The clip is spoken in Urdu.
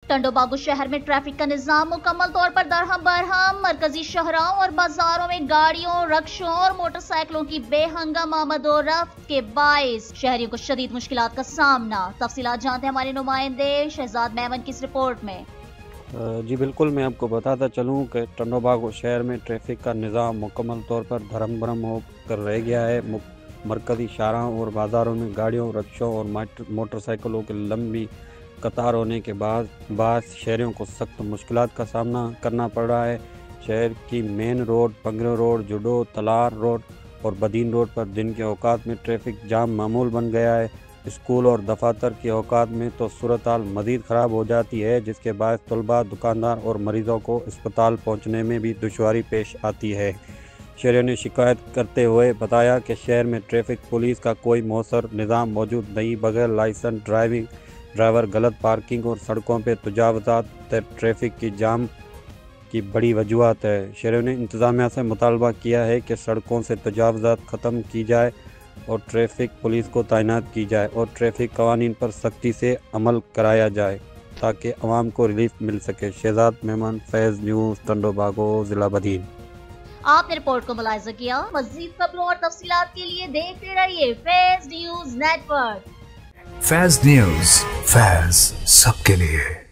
ٹنڈو باغو شہر میں ٹریفک کا نظام مکمل طور پر درہم برہم۔ مرکزی شاہراہوں اور بازاروں میں گاڑیوں، رکشوں اور موٹر سائیکلوں کی بے ہنگام آمد و رفت کے باعث شہریوں کو شدید مشکلات کا سامنا۔ تفصیلات جانتے ہیں ہمارے نمائندے شہزاد میمن کی اس رپورٹ میں۔ جی بالکل، میں آپ کو بتاتا چلوں کہ ٹنڈو باغو شہر میں ٹریفک کا نظام مکمل طور پر دھرم برہم ہو کر رہ گیا ہے۔ مرکزی شاہراہوں اور بازاروں میں گاڑیوں، رکشوں اور موٹر سائیکلوں کی لمبی قطار ہونے کے باعث شہریوں کو سخت مشکلات کا سامنا کرنا پڑ رہا ہے۔ شہر کی مین روڈ، پنگرو روڈ، جڈو، تلار روڈ اور بدین روڈ پر دن کے اوقات میں ٹریفک جام معمول بن گیا ہے۔ اسکول اور دفاتر کے اوقات میں تو صورتحال مزید خراب ہو جاتی ہے، جس کے باعث طلباء، دکاندار اور مریضوں کو اسپتال پہنچنے میں بھی دشواری پیش آتی ہے۔ شہریوں نے شکایت کرتے ہوئے بتایا کہ شہر میں ٹریفک پولیس کا کوئی مؤثر نظام موجود نہیں، بغیر لائسنس ڈرائیور، غلط پارکنگ اور سڑکوں پہ تجاوزات ٹریفک کی جام کی بڑی وجوہات ہے۔ شہریوں نے انتظامیہ سے مطالبہ کیا ہے کہ سڑکوں سے تجاوزات ختم کی جائے اور ٹریفک پولیس کو تعینات کی جائے اور ٹریفک قوانین پر سختی سے عمل کرایا جائے تاکہ عوام کو ریلیف مل سکے۔ شہزاد میمن، فیض نیوز، ٹنڈو باغو، ضلع بدین۔ آپ نے رپورٹ کو ملاحظہ کیا۔ مزید خبروں اور تفصیلات کے لیے دیکھتے رہیے فیض نیوز نیٹ ورک۔ فیض نیوز، فیض سب کے لیے۔